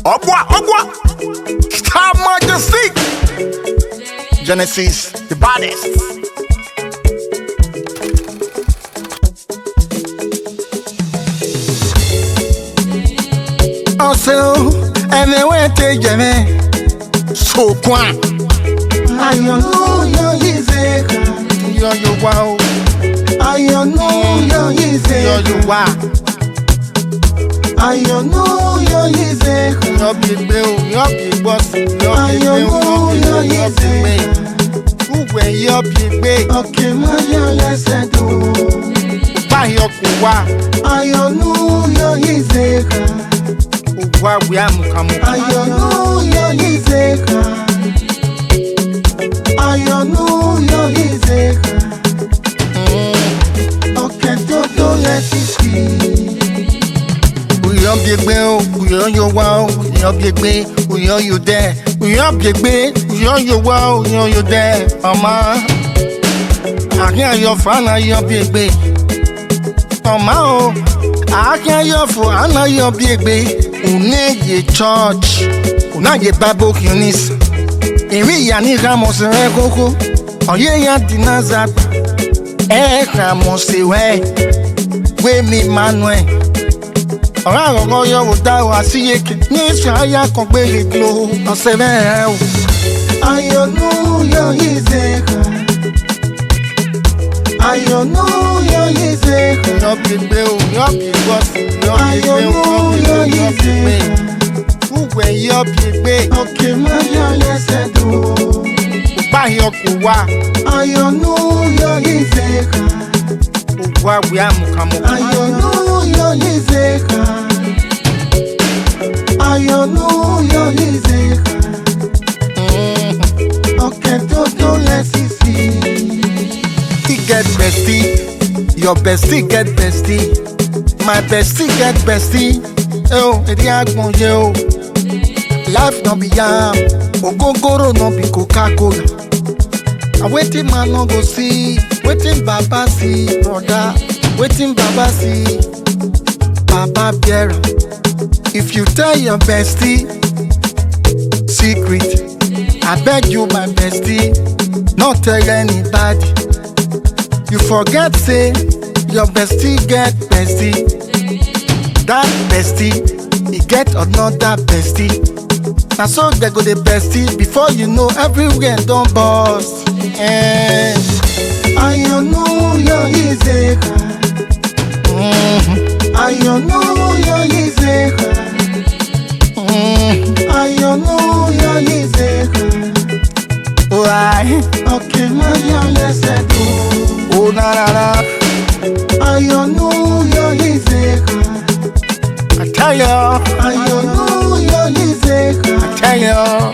Obwa, Star Majesty, Genesis, the baddest. Also, anyway, take me so quiet. I know you're easy. You're wow. I know you're easy. You're wow. I know you're easy. You're big bill, you're big boss. I know you're easy. When you're big big, okay, my let's do. Buy your kuwa. I know you're easy. Uwa we am kamu. I know you're easy. I know you're easy. Okay, don't let it see. We are big bill, we are your wow, we are big big, we are you there. We are big big, we are your wow, we are you there. Mama, I hear your fan, I are big big. Mama, I hear your fan, I are big big. Une ye church, una ye Bible kunis. Ewi ya ni ramos rekoko, oye ya dinazat. Ramos we mi manwe. Ora gogo yo uda wa siyeke, ni shaya kon gbe le glo, on se ve o. I know you're easy. I know you're easy. You're big bill, you're big boss. I know you're easy. When you're big big, okay, my let's do. Buy your kuwa. I know you're easy. Uwa we am kamu. I know you're easy. I know you're easy. Okay, don't let it see. He get bestie, your bestie get bestie. My bestie get bestie. Oh, it yagbon yo. Life no be yam, ogogoro no be Coca-Cola. And waiting man no go see, waiting Baba see, brother. Waiting Baba see, Baba Biera. If you tell your bestie secret, I beg you my bestie, not tell anybody. You forget say your bestie get bestie. That bestie, he get another bestie. Now so they go the bestie, before you know everywhere don't bust. I know you're easy. I know you're easy. I know you're easy. Why? Okay, my let's do. Oh na na na. I know you're easy. I tell ya. I know you're easy. I tell ya.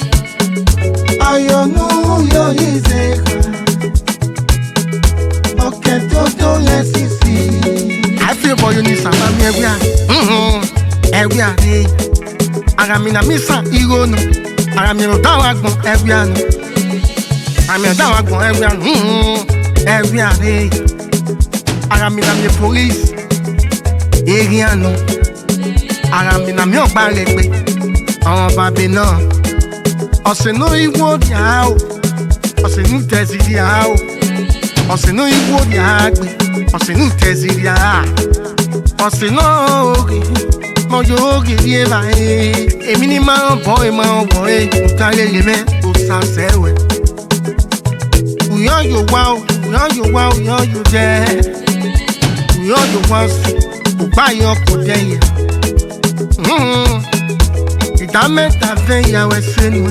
I know you're easy. Okay, don't let it see. I feel for you need some family everywhere. Everywhere. Agamina misa igono. Agamina dawagbon everywhere. Agamina dawagbon everywhere. Everywhere. Agamina me police. Area no. Agamina me obalegbe. Àwọn babe náà. Ọ̀sẹ̀ no igwo di a o. Ọ̀sẹ̀ nu teziri a o. Ọ̀sẹ̀ no igwo di a gbe. Ọ̀sẹ̀ nu teziri a. Ọ̀sẹ̀ náà oge. Mo yo oge di eba e. Èmi ni máa ń bọ̀ e. Nǹkan lè mẹ́ o sàṣẹ̀wẹ̀. Uyan yo wa o. Uyan yo wa o. Uyan yo jẹ́. Uyan yo wa o. Ògbáyọ̀ kò dẹ̀yẹ̀. Ìdá mẹ́ta fẹ́ ìyàwó ẹsẹ̀ nù.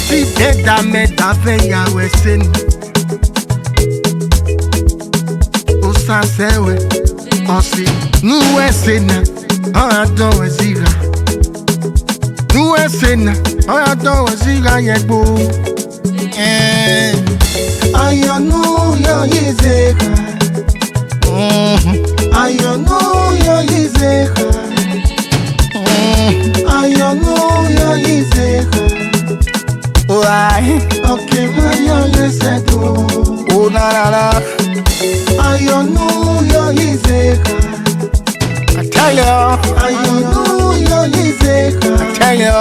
Tí ìdá mẹ́ta fẹ́ ìyàwó ẹsẹ̀ nù. Ó sàṣẹ̀wẹ̀ ọ̀sẹ̀ nù ẹsẹ̀ náà ọ̀rọ̀ àdánwò síra. Nù ẹsẹ̀ náà ọ̀rọ̀ àdánwò síra yẹn gbó. I know you're easy. I know you're easy. I know you're easy. Why? Okay, my let's do. Oh na na na. I know you're easy. Hallelujah, Iseka. Tell you.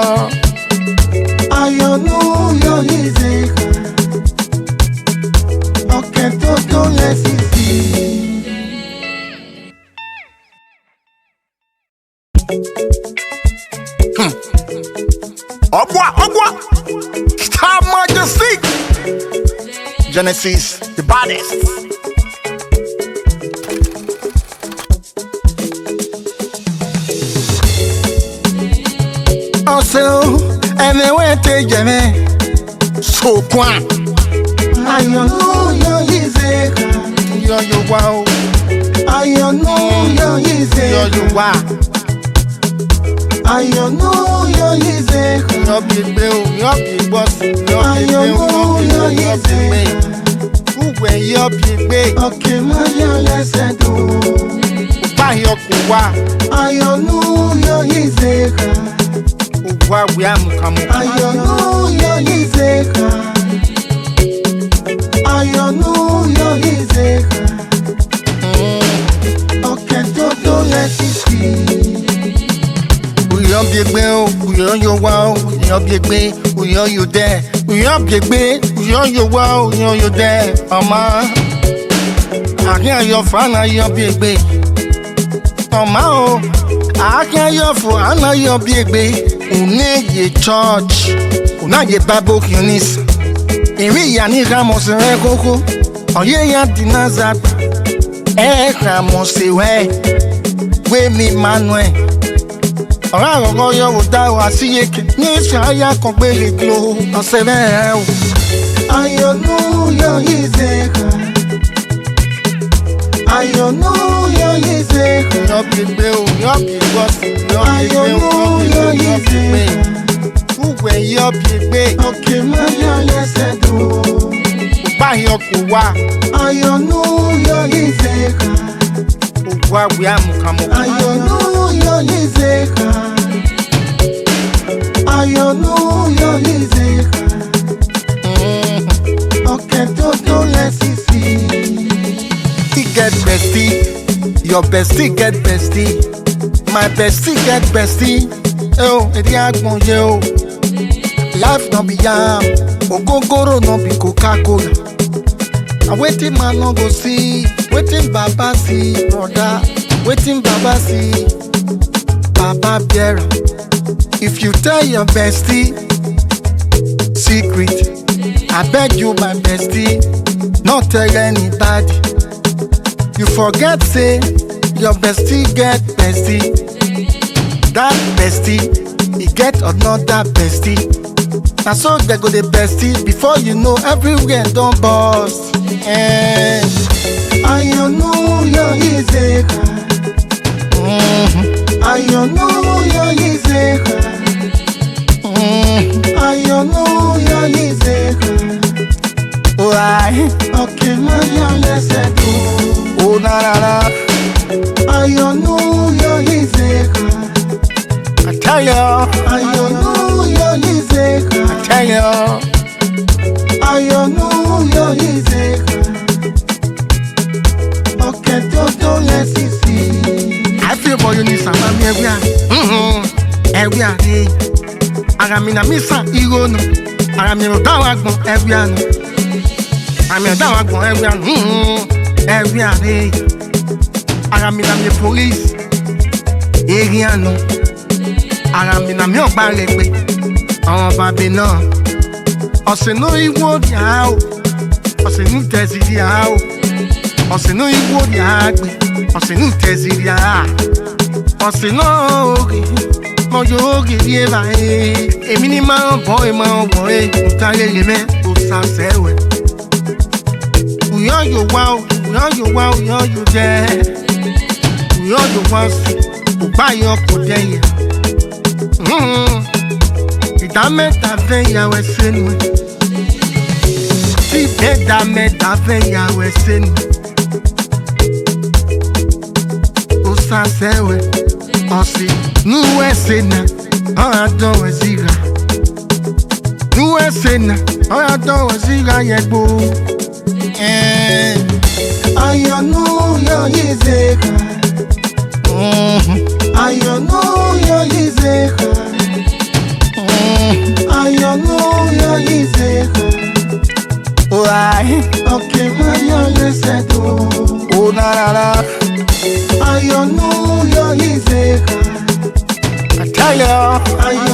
Hallelujah, Iseka. Okay, don't let it see. Obwa. Star Majesty. Genesis, the baddest. Also, and they went to Jimmy. So, Quan. Hallelujah, Iseka. Yo, wow. Hallelujah, Iseka. Yo, wow. Hallelujah, Iseka. Yo, big bill, yo, big boss. Yo, big bill, Hallelujah, Iseka. who were your big big? Okay, Maya, let's do. Buy your kuwa. Hallelujah, Iseka. Uwa, we am coming. Hallelujah, Iseka. Hallelujah, Iseka. Okay, don't let it see. We up your bill, we on your wow, we up your bay, we on you there. We up your bay, we on your wow, we on you there. Mama, I hear your fan, I up your bay. Mama, I hear your phone, I know your big bay. Une ye church, una ye Bible kunis. Eri ya ni Ramos Rekoko, oye ya dinazat. Ramos we mi Manuel. Ọ̀rọ̀ àrọ̀gọ́ yọ wò dá wa sí yéke ní ìṣàyà kan pé lè glo ọ̀sẹ̀ bẹ́ẹ̀ o. Hallelujah, Iseka. Hallelujah, Iseka. Yọ bí gbé o, yọ bí gbọ́sì, yọ bí gbé o, Hallelujah, yọ bí gbé. Iseka. Wúwẹ̀ yọ bí gbé, Okay, Maya, let's do. bá yọ kò wá, Hallelujah, Iseka. kò wá wí àmùkàmù. Hallelujah, Iseka. Hallelujah, Iseka. Okay, don't let it see. He get bestie, your bestie get bestie, my bestie get bestie. Oh, edi agbon ye o. Life no be yam, ogogoro no be Coca-Cola. And waiting man no go see, waiting Baba see, brother. Waiting Baba see, Baba bear. If you tell your bestie secret, I beg you my bestie, not tell anybody. You forget say your bestie get bestie. That bestie, he get another bestie. Now so they go the bestie before you know everywhere don't bust. Hallelujah, Iseka. Hallelujah, Iseka. Hallelujah, Iseka. Why? Okay, Maya, let's do. Oh na na na. Hallelujah, Iseka. I tell you, Hallelujah, Iseka. I tell you. Hallelujah, Iseka. Okay, don't let it see. I feel for you, Nisa. I'm everywhere. Everywhere. Aramina misa irono. Aramina dawagbon everywhere. Aramina dawagbon everywhere. Everywhere. Aramina mi police. Eriano. Aramina mi ọgbà rẹpẹ. Àwọn bàbá náà. Ọ̀sẹ̀ náà ìwọ di àá o. Ọ̀sẹ̀ ní tẹ̀sí di àá o. Ọ̀sẹ̀ náà ìwọ di àá gbé. Ọ̀sẹ̀ ní tẹ̀sí di àá. Ọ̀sẹ̀ náà ògì. Mọ̀jọ̀ ògì rí ẹ̀bà ẹ̀. Èmi ní máa ń bọ̀ ẹ̀ máa ń bọ̀ ẹ̀. Nǹkan rere mẹ́ kò sàṣẹ̀wẹ̀. Ùyọ́ yóò wá o. Ùyọ́ yóò wá o. Ùyọ́ yóò jẹ́. Ùyọ́ yóò wá sí. Ògbà yọ kò dẹ́yẹ. Ìdá mẹ́ta fẹ́ yàwó ẹsẹ̀ nù. Tí ìdá mẹ́ta fẹ́ yàwó ẹsẹ̀ nù. Ó sàṣẹ̀wẹ̀ ọ̀sìn nù ẹsẹ̀ náà ọ̀rọ̀ àdánwò síra. Nù ẹsẹ̀ náà ọ̀rọ̀ àdánwò síra yẹn gbó. Hallelujah, Iseka. Hallelujah. I. Okay, mayo yesedo. Oh na na na. Ayo no yo izeha. I tell you. Ayo